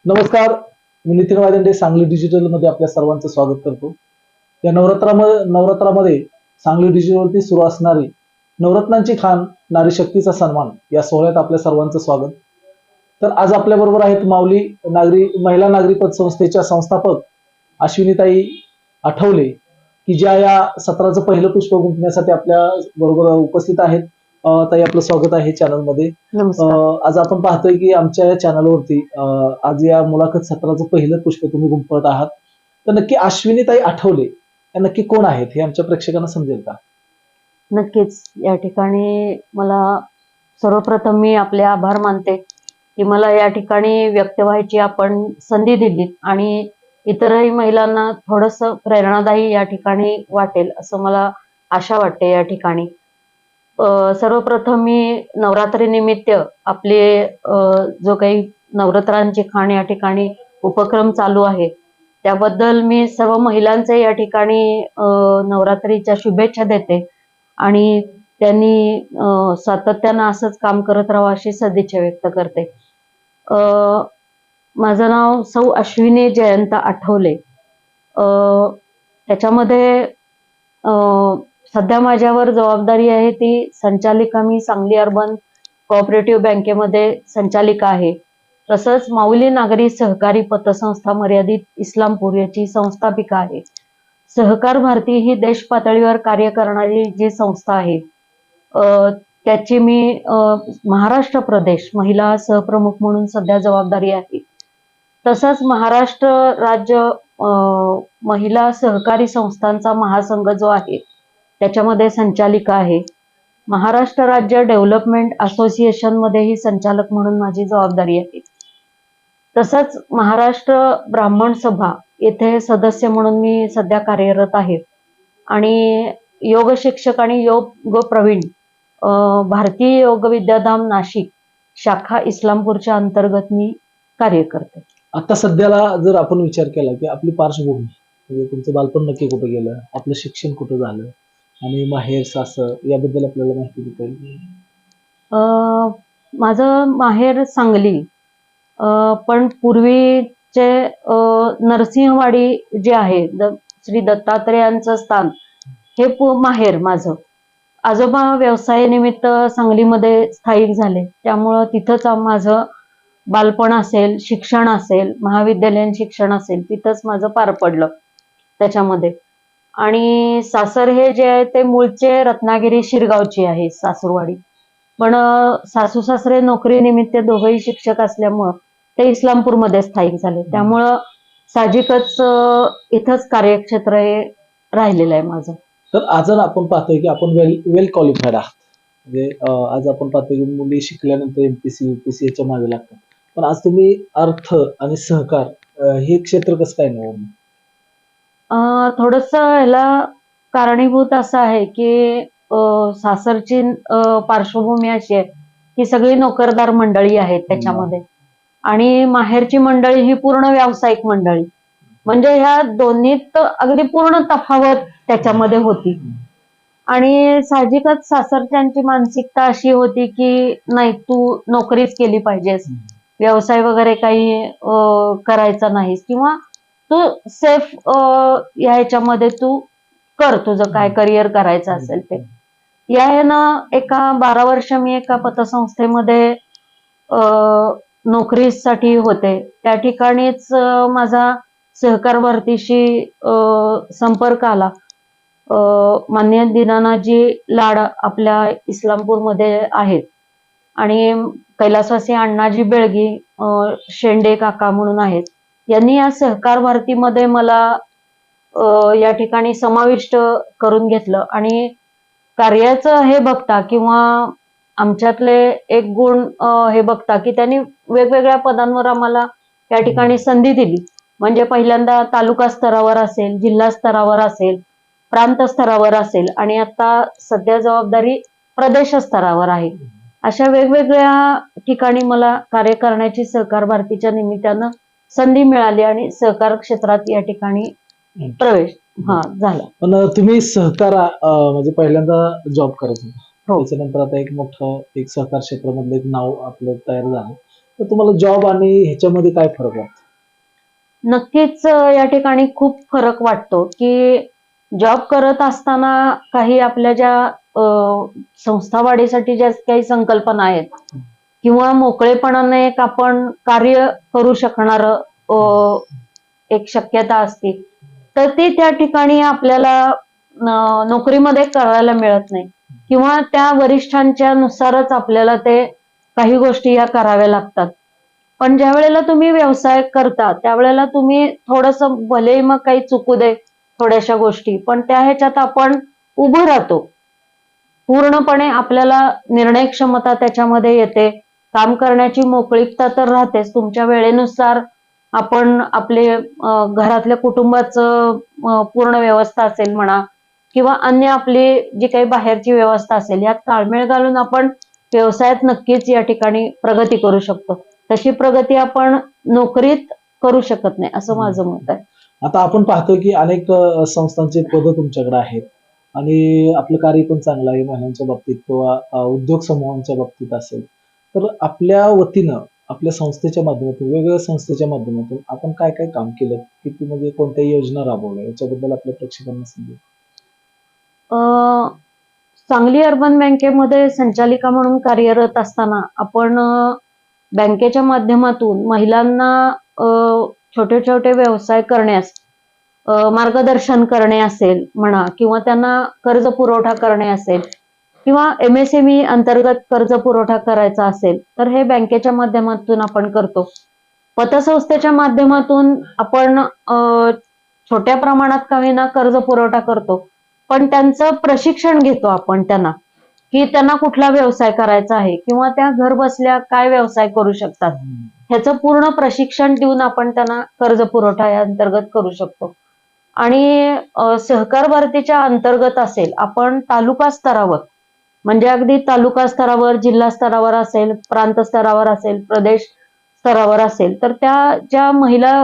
नमस्कार. मी नितीन वायदंडे सांगली डिजिटल मध्ये आपल्या सर्वांचं स्वागत करतो. या नवरात्रामध्ये सांगली डिजिटलवरती सुरू असणारी नवरत्नांची खान नारी शक्तीचा सन्मान या सोहळ्यात आपल्या सर्वांचं स्वागत. तर आज आपल्या बरोबर आहेत माऊली महिला नागरी पतसंस्थेच्या संस्थापक अश्विनीताई आठवले, की ज्या या सत्राचं पहिलं पुष्प गुंफण्यासाठी आपल्या बरोबर उपस्थित आहेत. ताई, आपलं स्वागत आहे चॅनलमध्ये. नमस्कार. आज आपण पाहतोय की आमच्या या चॅनलवरती आज या मुलाखत सत्राचं पहिलं पुष्प तुम्ही गुंफत आहात. तर नक्की अश्विनीताई आठवले या नक्की कोण आहेत हे आमच्या प्रेक्षकांना समजेल का? नक्कीच. या ठिकाणी मला सर्वप्रथम मी आपले आभार मानते की मला या ठिकाणी व्यक्त व्हायची आपण संधी दिलीत आणि इतरही महिलांना थोडंसं प्रेरणादायी या ठिकाणी वाटेल असं मला आशा वाटते या ठिकाणी. सर्वप्रथम मी नवरात्री निमित्त आपले जो काही नवरात्रांची खाण या ठिकाणी उपक्रम चालू आहे त्याबद्दल मी सर्व महिलांचे या ठिकाणी नवरात्रीच्या शुभेच्छा देते आणि त्यांनी सातत्यानं असंच काम करत राहावं अशी सदिच्छा व्यक्त करते. माझं नाव सौ अश्विनी जयंत आठवले. त्याच्यामध्ये सध्या माझ्यावर जबाबदारी आहे ती संचालिका. मी सांगली अर्बन कोऑपरेटिव्ह बँकेमध्ये संचालिका आहे. तसंच माऊली नागरी सहकारी पतसंस्था मर्यादित इस्लामपूर याची संस्थापिका आहे. सहकार भारती ही देश पातळीवर कार्य करणारी जी संस्था आहे त्याची मी महाराष्ट्र प्रदेश महिला सहप्रमुख म्हणून सध्या जबाबदारी आहे. तसंच महाराष्ट्र राज्य महिला सहकारी संस्थांचा महासंघ जो आहे त्याच्यामध्ये संचालिका आहे. महाराष्ट्र राज्य डेव्हलपमेंट असोसिएशन मध्येही संचालक म्हणून माझी जबाबदारी आहे. तसंच महाराष्ट्र ब्राह्मण सभा येथे सदस्य म्हणून मी सध्या कार्यरत आहे आणि योग शिक्षक आणि योग प्रवीण भारतीय योग विद्याधाम नाशिक शाखा इस्लामपूरच्या अंतर्गत मी कार्य करते. आता सध्याला जर आपण विचार केला की आपली पार्श्वभूमी म्हणजे तुमचं बालपण नक्की कुठं गेलं, आपलं शिक्षण कुठं झालं आणि माहेर सासर याबद्दल आपल्याला माहिती देता येईल? माझं माहेर सांगली, पण पूर्वीचे नरसिंहवाडी जे आहे श्री दत्तात्रेयांचं स्थान हे माहेर माझं. आजोबा व्यवसायानिमित्त सांगलीमध्ये स्थायिक झाले त्यामुळं तिथंच माझं बालपण असेल, शिक्षण असेल, महाविद्यालयीन शिक्षण असेल तिथंच माझं पार पडलं त्याच्यामध्ये. आणि सासर हे जे आहे ते मूळचे रत्नागिरी शिरगावची आहे सासूरवाडी. पण सासू सासरे नोकरीनिमित्त दोघंही शिक्षक असल्यामुळं ते इस्लामपूरमध्ये स्थायिक झाले त्यामुळं साहजिकच इथंच कार्यक्षेत्र हे राहिलेलं आहे माझं. तर आज आपण पाहतोय की आपण वेल क्वालिफाईड आहात. म्हणजे आज आपण पाहतोय की मुली शिकल्यानंतर एमपीसी यूपीसी याच्या मागे लागतात. पण आज तुम्ही अर्थ आणि सहकार हे क्षेत्र कसं काय निवडलं? थोडस ह्याला कारणीभूत असं आहे की सासरची पार्श्वभूमी अशी आहे की सगळी नोकरदार मंडळी आहेत त्याच्यामध्ये आणि माहेरची मंडळी ही पूर्ण व्यावसायिक मंडळी. म्हणजे ह्या दोन्हीत अगदी पूर्ण तफावत त्याच्यामध्ये होती आणि साहजिकच सासरच्यांची मानसिकता अशी होती की नाही तू नोकरीच केली पाहिजेस, व्यवसाय वगैरे काही करायचा नाहीस किंवा तू सेफ ह्याच्यामध्ये तू कर तुझं काय करिअर करायचं असेल ते. यानं एका 12 वर्ष मी एका पतसंस्थेमध्ये नोकरीसाठी होते. त्या ठिकाणीच माझा सहकार भारतीशी संपर्क आला. माननीय दीनानाथजी लाड आपल्या इस्लामपूरमध्ये आहेत आणि कैलासवासी अण्णाजी बेळगी शेंडे काका म्हणून आहेत. यांनी या सहकार भारतीमध्ये मला या ठिकाणी समाविष्ट करून घेतलं आणि कार्याचं हे बघता किंवा आमच्यातले एक गुण हे बघता की त्यांनी वेगवेगळ्या पदांवर आम्हाला या ठिकाणी संधी दिली. म्हणजे पहिल्यांदा तालुका स्तरावर असेल, जिल्हा स्तरावर असेल, प्रांत स्तरावर असेल आणि आता सध्या जबाबदारी प्रदेश स्तरावर आहे. अशा वेगवेगळ्या ठिकाणी मला कार्य करण्याची सहकार भारतीच्या निमित्तानं संधी मिळाली आणि सहकार क्षेत्रात या ठिकाणी प्रवेश झाला. पण तुम्ही सहकार म्हणजे पहिल्यांदा जॉब करत होता, हो. त्याच्यानंतर आता एक मोठं एक सहकार क्षेत्रामधलं एक नाव आपलं तयार झालं. तर तुम्हाला जॉब आणि ह्याच्यामध्ये काय फरक वाटतो? नक्कीच या ठिकाणी खूप फरक वाटतो की जॉब करत असताना काही आपल्या ज्या संस्थावाढीसाठी ज्या काही संकल्पना आहेत किंवा मोकळेपणाने एक आपण कार्य करू शकणार एक शक्यता असते, तर ती त्या ठिकाणी आपल्याला नोकरीमध्ये करायला मिळत नाही किंवा त्या वरिष्ठांच्या नुसारच आपल्याला ते काही गोष्टी या कराव्या लागतात. पण ज्या वेळेला तुम्ही व्यवसाय करता त्यावेळेला तुम्ही थोडंसं भलेही मग काही चुकू दे थोड्याशा गोष्टी, पण त्या ह्याच्यात आपण उभं राहतो. पूर्णपणे आपल्याला निर्णय क्षमता त्याच्यामध्ये येते. काम करण्याची मोकळीकता तर राहतेच. तुमच्या वेळेनुसार आपण आपले घरातल्या कुटुंबाचं पूर्ण व्यवस्था असेल म्हणा किंवा अन्य आपली जी काही बाहेरची व्यवस्था असेल यात ताळमेळ घालून आपण व्यवसायात नक्कीच या ठिकाणी प्रगती करू शकतो. तशी प्रगती आपण नोकरीत करू शकत नाही असं माझं मत आहे. आता आपण पाहतो की अनेक संस्थांचे पद तुमच्याकडे आहेत आणि आपलं कार्य पण चांगलं आहे महिलांच्या बाबतीत किंवा उद्योग समूहांच्या बाबतीत असेल. तर आपल्या वतीनं आपल्या संस्थेच्या माध्यमातून वेगवेगळ्या संस्थेच्या माध्यमातून आपण काय काय काम केलं? किती म्हणजे कोणत्या योजना राबवल्या याच्याबद्दल आपल्या प्रेक्षकांना सांगू. अं, सांगली अर्बन बँकेमध्ये संचालिका म्हणून कार्यरत असताना आपण बँकेच्या माध्यमातून महिलांना छोटे छोटे व्यवसाय करण्यास मार्गदर्शन करणे असेल म्हणा किंवा त्यांना कर्ज पुरवठा करणे असेल किंवा MSME अंतर्गत कर्ज पुरवठा करायचा असेल तर हे बँकेच्या माध्यमातून आपण करतो. पतसंस्थेच्या माध्यमातून आपण छोट्या प्रमाणात का होईना कर्ज पुरवठा करतो, पण त्यांचं प्रशिक्षण घेतो आपण त्यांना की त्यांना कुठला व्यवसाय करायचा आहे किंवा त्या घर बसल्या काय व्यवसाय करू शकतात ह्याचं पूर्ण प्रशिक्षण देऊन आपण त्यांना कर्ज पुरवठा या अंतर्गत करू शकतो. आणि सहकार भारतीच्या अंतर्गत असेल आपण तालुका स्तरावर म्हणजे अगदी तालुका स्तरावर, जिल्हा स्तरावर असेल, प्रांत स्तरावर असेल, प्रदेश स्तरावर असेल, तर त्या ज्या महिला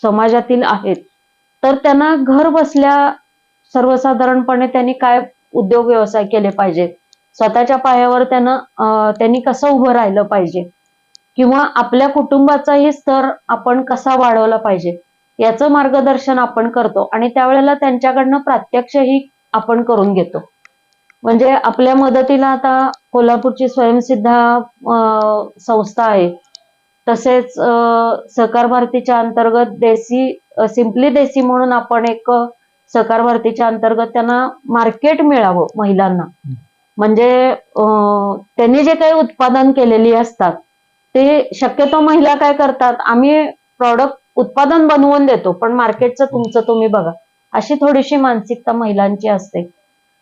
समाजातील आहेत तर त्यांना घर बसल्या सर्वसाधारणपणे त्यांनी काय उद्योग व्यवसाय केले पाहिजे, स्वतःच्या पायावर त्यांनी कसं उभं राहिलं पाहिजे किंवा आपल्या कुटुंबाचाही स्तर आपण कसा वाढवला पाहिजे याचं मार्गदर्शन आपण करतो आणि त्यावेळेला त्यांच्याकडनं प्रात्यक्षही आपण करून घेतो. म्हणजे आपल्या मदतीला आता कोल्हापूरची स्वयंसिद्धा संस्था आहे, तसेच सहकार भारतीच्या अंतर्गत सिम्पली देसी म्हणून आपण एक सहकार भारतीच्या अंतर्गत त्यांना मार्केट मिळावं महिलांना. म्हणजे त्यांनी जे काही उत्पादन केलेली असतात ते शक्यतो महिला काय करतात, आम्ही प्रॉडक्ट उत्पादन बनवून देतो पण मार्केटचं तुमचं तुम्ही बघा, अशी थोडीशी मानसिकता महिलांची असते.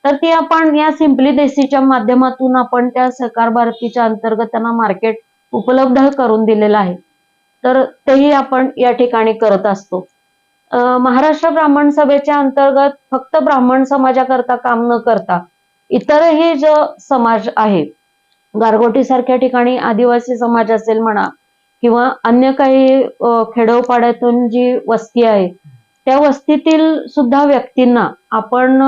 तर ती आपण या सिम्पली देसीच्या माध्यमातून आपण त्या सहकार भारतीच्या अंतर्गत त्यांना मार्केट उपलब्ध करून दिलेलं आहे. तर तेही आपण या ठिकाणी करत असतो. महाराष्ट्र ब्राह्मण सभेच्या अंतर्गत फक्त ब्राह्मण समाजाकरता काम न करता इतरही जो समाज आहे, गारगोटी सारख्या ठिकाणी आदिवासी समाज असेल म्हणा किंवा अन्य काही खेडोपाड्यातून जी वस्ती आहे त्या वस्तीतील सुद्धा व्यक्तींना आपण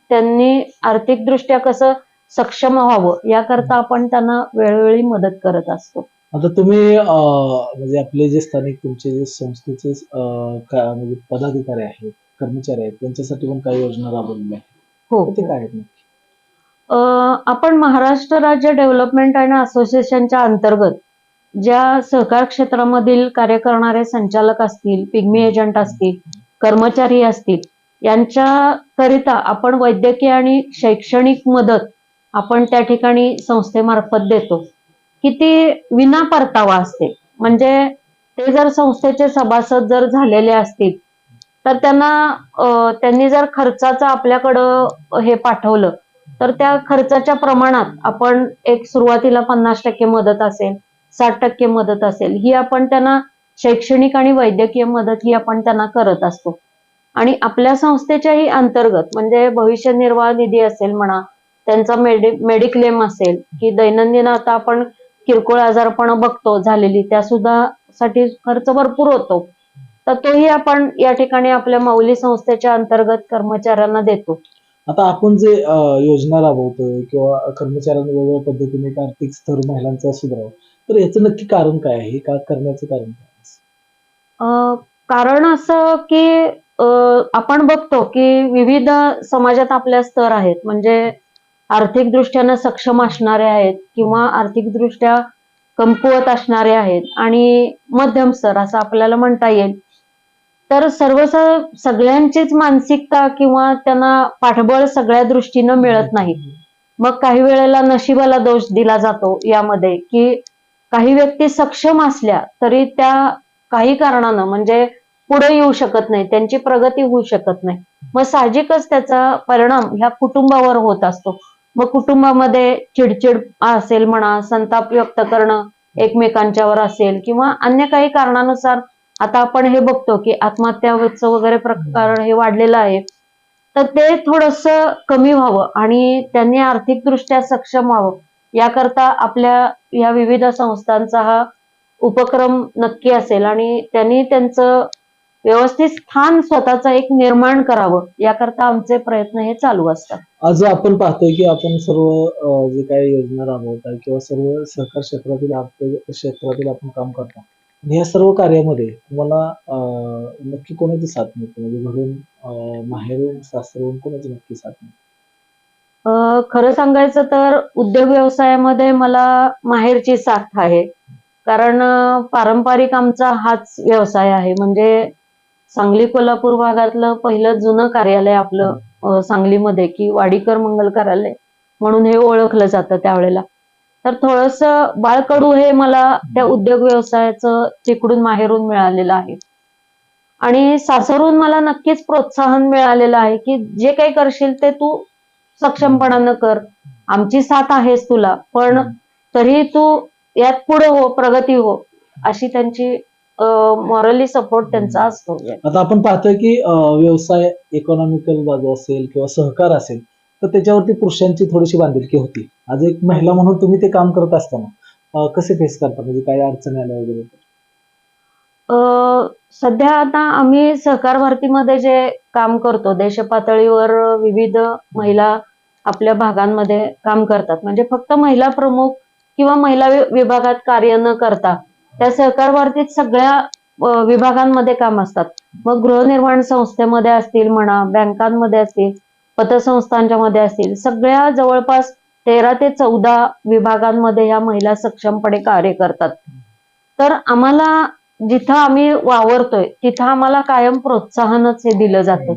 त्यांनी आर्थिकदृष्ट्या कसं सक्षम व्हावं याकरता आपण त्यांना वेळोवेळी मदत करत असतो. आता तुम्ही म्हणजे आपले जे स्थानिक तुमचे जे संस्थेचे म्हणजे पदाधिकारी आहेत, कर्मचारी आहेत त्यांच्यासाठी पण काही योजना राबवलेल्या आहेत. हो, तर ते काय आहेत नक्की? आपण महाराष्ट्र राज्य डेव्हलपमेंट अँड असोसिएशनच्या अंतर्गत ज्या सहकार क्षेत्रामधील कार्य करणारे संचालक असतील, पिग्मी एजंट असतील, कर्मचारी असतील, यांच्याकरिता आपण वैद्यकीय आणि शैक्षणिक मदत आपण त्या ठिकाणी संस्थेमार्फत देतो की ती विना परतावा असते. म्हणजे ते जर संस्थेचे सभासद जर झालेले असतील तर त्यांनी जर खर्चाचं आपल्याकडं हे पाठवलं तर त्या खर्चाच्या प्रमाणात आपण एक सुरुवातीला 50% मदत असेल, 60% मदत असेल, ही आपण त्यांना शैक्षणिक आणि वैद्यकीय मदत ही आपण त्यांना करत असतो. आणि आपल्या संस्थेच्याही अंतर्गत म्हणजे भविष्य निर्वाह निधी असेल म्हणा, त्यांचा मेडिक्लेम असेल की दैनंदिन आता आपण किरकोळ आजारपण बघतो झालेली त्या सुद्धा साठी खर्च भरपूर होतो, तर तोही आपण या ठिकाणी आपल्या माऊली संस्थेच्या अंतर्गत कर्मचाऱ्यांना देतो. आता आपण जे योजना राबवतोय किंवा कर्मचाऱ्यांना वेगवेगळ्या पद्धतीने एक आर्थिक स्तर महिलांचा सुधारावा, तर याचं नक्की कारण काय आहे? हे का करण्याचं कारण काय आहे? कारण असं की आपण बघतो की विविध समाजात आपल्या स्तर आहेत. म्हणजे आर्थिक दृष्ट्यानं सक्षम असणारे आहेत किंवा आर्थिकदृष्ट्या कमकुवत असणारे आहेत आणि मध्यम स्तर असं आपल्याला म्हणता येईल. तर सगळ्यांचीच मानसिकता किंवा त्यांना पाठबळ सगळ्या दृष्टीनं मिळत नाही. मग काही वेळेला नशिबाला दोष दिला जातो यामध्ये, की काही व्यक्ती सक्षम असल्या तरी त्या काही कारणानं म्हणजे पुढे येऊ शकत नाही, त्यांची प्रगती होऊ शकत नाही. मग साहजिकच त्याचा परिणाम ह्या कुटुंबावर होत असतो. मग कुटुंबामध्ये चिडचिड असेल म्हणा, संताप व्यक्त करणं एकमेकांच्यावर असेल किंवा अन्य काही कारणानुसार आता आपण हे बघतो की आत्महत्याचं वगैरे प्रकार हे वाढलेलं आहे. तर ते थोडंसं कमी व्हावं आणि त्यांनी आर्थिकदृष्ट्या सक्षम व्हावं याकरता आपल्या या विविध संस्थांचा हा उपक्रम नक्की असेल आणि त्यांनी त्यांचं व्यवस्थित स्थान स्वतःचं एक निर्माण करावं याकरता आमचे प्रयत्न हे चालू असतात. आज आपण पाहतोय की आपण सर्व जे काही योजना राबवत किंवा सर्व सहकार क्षेत्रातील क्षेत्रातील आपण काम करता. आणि या सर्व कार्यामध्ये तुम्हाला नक्की कोणाची साथ मिळते? म्हणजे घरून, माहेरून, सासरून कोणाची नक्की साथ मिळते? खरं सांगायचं तर उद्योग व्यवसायामध्ये मला माहेरची साथ आहे. कारण पारंपरिक आमचा हाच व्यवसाय आहे. म्हणजे सांगली कोल्हापूर भागातलं पहिलं जुनं कार्यालय आपलं सांगलीमध्ये की वाडीकर मंगल कार्यालय म्हणून हे ओळखलं जातं त्यावेळेला. तर थोडंसं बाळकडू हे मला त्या उद्योग व्यवसायाचं तिकडून माहेरून मिळालेलं आहे. आणि सासरून मला नक्कीच प्रोत्साहन मिळालेलं आहे, की जे काही करशील ते तू सक्षमपणानं कर. आमची साथ आहेच तुला, पण तरी तू यात पुढे हो, प्रगती हो, अशी त्यांची मॉरली सपोर्ट त्यांचा असतो. आता आपण पाहतोय की व्यवसाय इकॉनॉमिकल बाजू असेल किंवा सहकार असेल, तर त्याच्यावरती पुरुषांची थोडीशी बांधिलकी होती. आज एक महिला म्हणून तुम्ही ते काम करत असताना कसे फेस करता? म्हणजे काही अडचणी आल्या वगैरे तर? सध्या आता आम्ही सहकार भारतीमध्ये जे काम करतो, देशपातळीवर विविध महिला आपल्या भागांमध्ये काम करतात. म्हणजे फक्त महिला प्रमुख किंवा महिला विभागात कार्य न करता त्या सहकार भारतीत सगळ्या विभागांमध्ये काम असतात. मग गृहनिर्माण संस्थेमध्ये असतील म्हणा, बँकांमध्ये असतील, पतसंस्थांच्या मध्ये असतील, सगळ्या जवळपास 13 ते 14 विभागांमध्ये ह्या महिला सक्षमपणे कार्य करतात. तर आम्हाला जिथं आम्ही वावरतोय तिथं आम्हाला कायम प्रोत्साहनच हे दिलं जातं.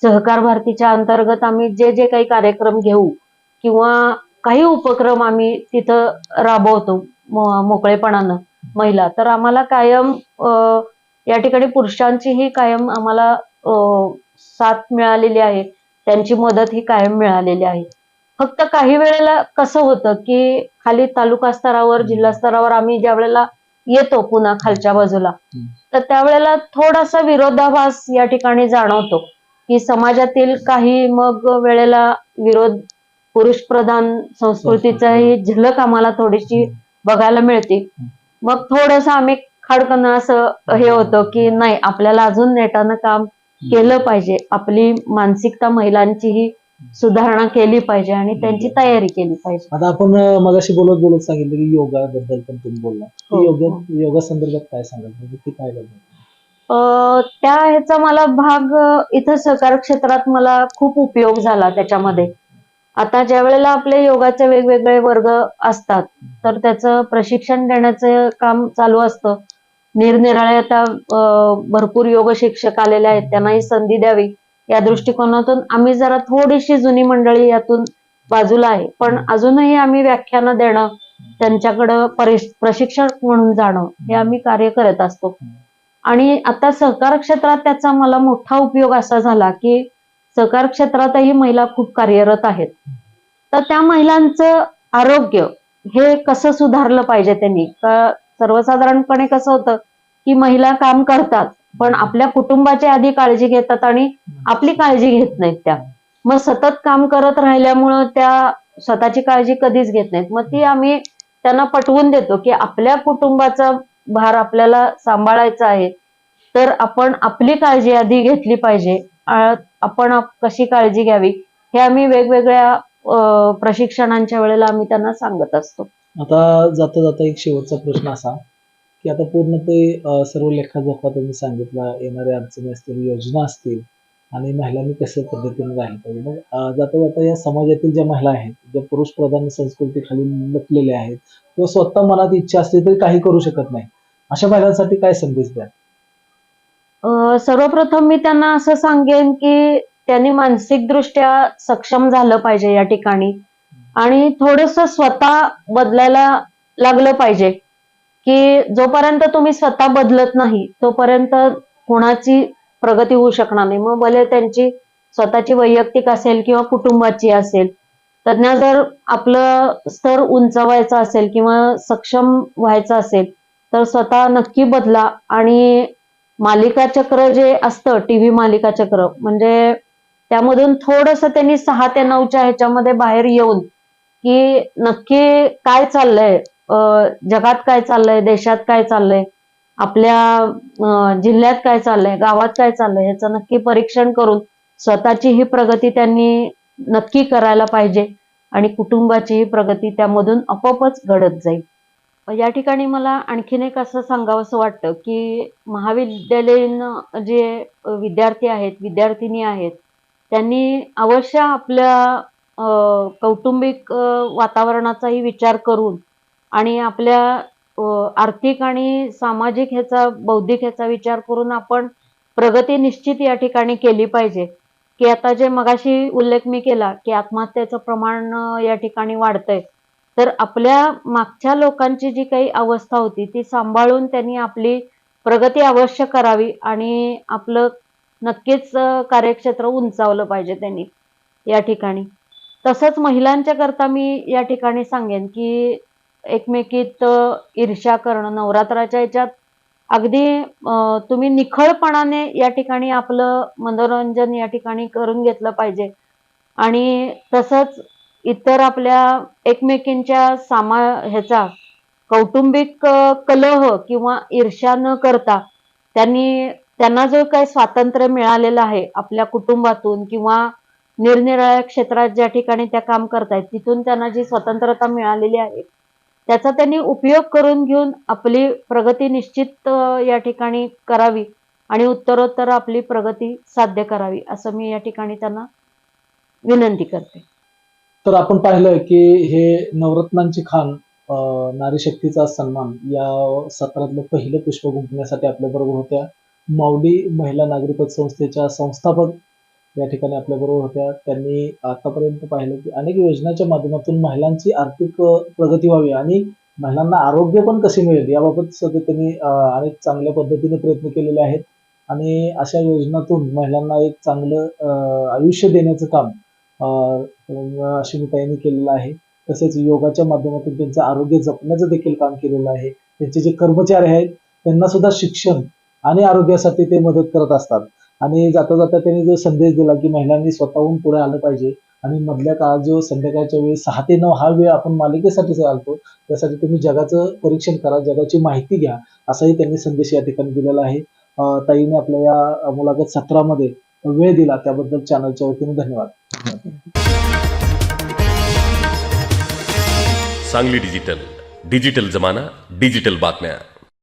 सहकार भारतीच्या अंतर्गत आम्ही जे जे काही कार्यक्रम घेऊ किंवा काही उपक्रम आम्ही तिथं राबवतो मोकळेपणानं महिला, तर आम्हाला कायम या ठिकाणी पुरुषांचीही कायम आम्हाला साथ मिळालेली आहे. त्यांची मदत ही कायम मिळालेली आहे. फक्त काही वेळेला कसं होतं की खाली तालुका स्तरावर, जिल्हा स्तरावर आम्ही ज्या वेळेला येतो पुन्हा खालच्या बाजूला, तर त्यावेळेला थोडासा विरोधाभास या ठिकाणी जाणवतो की समाजातील काही मग वेळेला विरोध, पुरुष प्रधान संस्कृतीचाही झलक आम्हाला थोडीशी बघायला मिळते. मग थोडंसं आम्ही खाडकन असं हे होतं की नाही, आपल्याला अजून नेटानं काम केलं पाहिजे. आपली मानसिकता महिलांचीही सुधारणा केली पाहिजे आणि त्यांची तयारी केली पाहिजे. आता आपण मगाशी बोलत बोलत सांगितलं की योगा बद्दल पण तुम्ही बोलला. योगा संदर्भात काय सांगाल? म्हणजे ते काय करतात? त्या ह्याचा मला भाग इथं सहकार क्षेत्रात मला खूप उपयोग झाला त्याच्यामध्ये. आता ज्या वेळेला आपले योगाचे वेगवेगळे वर्ग असतात, तर त्याचं प्रशिक्षण देण्याचं काम चालू असतं. निरनिराळे आता भरपूर योग शिक्षक आलेले आहेत, त्यांनाही संधी द्यावी या दृष्टिकोनातून आम्ही जरा थोडीशी जुनी मंडळी यातून बाजूला आहे. पण अजूनही आम्ही व्याख्यानं देणं, त्यांच्याकडं प्रशिक्षक म्हणून जाणं हे आम्ही कार्य करत असतो. आणि आता सहकार क्षेत्रात त्याचा मला मोठा उपयोग असा झाला की सहकार क्षेत्रातही महिला खूप कार्यरत आहेत. तर त्या महिलांचं आरोग्य हे कसं सुधारलं पाहिजे त्यांनी? सर्वसाधारणपणे कसं होतं की महिला काम करतात, पण आपल्या कुटुंबाची आधी काळजी घेतात आणि आपली काळजी घेत नाहीत त्या. मग सतत काम करत राहिल्यामुळं त्या स्वतःची काळजी कधीच घेत नाहीत. मग ती आम्ही त्यांना पटवून देतो की आपल्या कुटुंबाचा भार आपल्याला सांभाळायचा आहे, तर आपण आपली काळजी आधी घेतली पाहिजे. आपण कशी काळजी घ्यावी हे आम्ही वेगवेगळ्या प्रशिक्षणांच्या वेळेला आम्ही त्यांना सांगत असतो. आता जाता जाता एक शेवटचा प्रश्न असा की आता पूर्ण ते सर्व लेखाजोखा तुम्ही सांगितला, येणाऱ्या अडचणी असतील, योजना असतील आणि महिलांनी कशा पद्धतीने राहिलं पाहिजे. मग जाता जाता या समाजातील ज्या महिला आहेत, ज्या पुरुष प्रधान संस्कृतीखाली लपलेल्या आहेत किंवा स्वतः मनात इच्छा असली तरी काही करू शकत नाही, अशा महिलांसाठी काय संदेश द्याल? सर्वप्रथम मी त्यांना असं सांगेन की त्यांनी मानसिकदृष्ट्या सक्षम झालं पाहिजे या ठिकाणी आणि थोडस स्वतः बदलायला लागलं पाहिजे की जोपर्यंत तुम्ही स्वतः बदलत नाही तोपर्यंत कोणाची प्रगती होऊ शकणार नाही. मग भले त्यांची स्वतःची वैयक्तिक असेल किंवा कुटुंबाची असेल. त्यांना जर आपलं स्तर उंचावायचा असेल किंवा सक्षम व्हायचं असेल तर स्वतः नक्की बदला आणि मालिका चक्र जे असतं टीव्ही मालिका चक्र म्हणजे त्यामधून थोडंसं त्यांनी 6 ते 9च्या ह्याच्यामध्ये बाहेर येऊन की नक्की काय चाललंय, जगात काय चाललंय, देशात काय चाललंय, आपल्या जिल्ह्यात काय चाललंय, गावात काय चाललंय ह्याचं नक्की परीक्षण करून स्वतःची ही प्रगती त्यांनी नक्की करायला पाहिजे आणि कुटुंबाची ही प्रगती त्यामधून आपोआपच घडत जाईल. या ठिकाणी मला आणखीन एक असं सांगावंसं वाटतं की महाविद्यालयीन जे विद्यार्थी आहेत, विद्यार्थिनी आहेत, त्यांनी अवश्य आपल्या कौटुंबिक वातावरणाचाही विचार करून आणि आपल्या आर्थिक आणि सामाजिक ह्याचा, बौद्धिक ह्याचा विचार करून आपण प्रगती निश्चित या ठिकाणी केली पाहिजे. की आता जे मगाशी उल्लेख मी केला की आत्महत्येचं प्रमाण या ठिकाणी वाढतंय. तर आपल्या मागच्या लोकांची जी काही अवस्था होती ती सांभाळून त्यांनी आपली प्रगती अवश्य करावी आणि आपलं नक्कीच कार्यक्षेत्र उंचावलं पाहिजे त्यांनी या ठिकाणी. तसंच महिलांच्या करता मी या ठिकाणी सांगेन की एकमेकीत ईर्ष्या करणं नवरात्राच्या ह्याच्यात अगदी तुम्ही निखळपणाने या ठिकाणी आपलं मनोरंजन या ठिकाणी करून घेतलं पाहिजे आणि तसंच इतर आपल्या एकमेकींच्या ह्याचा कौटुंबिक कलह किंवा ईर्ष्या न करता त्यांना जो काही स्वातंत्र्य मिळालेलं आहे आपल्या कुटुंबातून किंवा निरनिराळ्या क्षेत्रात ज्या ठिकाणी त्या काम करतायत तिथून त्यांना जी स्वतंत्रता मिळालेली आहे त्याचा त्यांनी उपयोग करून घेऊन आपली प्रगती निश्चित या ठिकाणी करावी आणि उत्तरोत्तर आपली प्रगती साध्य करावी असं मी या ठिकाणी त्यांना विनंती करते. तर आपण पाहिलं की हे नवरत्नांची खान नारी शक्तीचा सन्मान या सत्रातलं पहिलं पुष्प गुंफण्यासाठी आपल्याबरोबर होत्या. माऊली महिला नागरी पतसंस्थेच्या संस्थापक या ठिकाणी आपल्याबरोबर होत्या. त्यांनी आतापर्यंत पाहिलं की अनेक योजनांच्या माध्यमातून महिलांची आर्थिक प्रगती व्हावी आणि महिलांना आरोग्य पण कसे मिळेल याबाबत सध्या त्यांनी अनेक चांगल्या पद्धतीने प्रयत्न केलेले आहेत आणि अशा योजनातून महिलांना एक चांगलं आयुष्य देण्याचं काम अश्विनीताईंनी केलेलं आहे. तसेच योगाच्या माध्यमातून त्यांचं आरोग्य जपण्याचं देखील काम केलेलं आहे. त्यांचे जे कर्मचारी आहेत त्यांना सुद्धा शिक्षण आणि आरोग्यासाठी ते मदत करत असतात आणि जाता जाता त्यांनी जो संदेश दिला की महिलांनी स्वतःहून पुढे आलं पाहिजे आणि मधल्या काळात जो संध्याकाळच्या वेळी 6 ते 9 हा वेळ आपण मालिकेसाठी चालतो त्यासाठी तुम्ही जगाचं परीक्षण करा, जगाची माहिती घ्या असाही त्यांनी संदेश या ठिकाणी दिलेला आहे. ताईने आपल्या या मुलाखत सत्रामध्ये वेळ दिला त्याबद्दल चॅनलच्या वतीने धन्यवाद. सांगली डिजिटल, डिजिटल जमाना, डिजिटल बातम्या.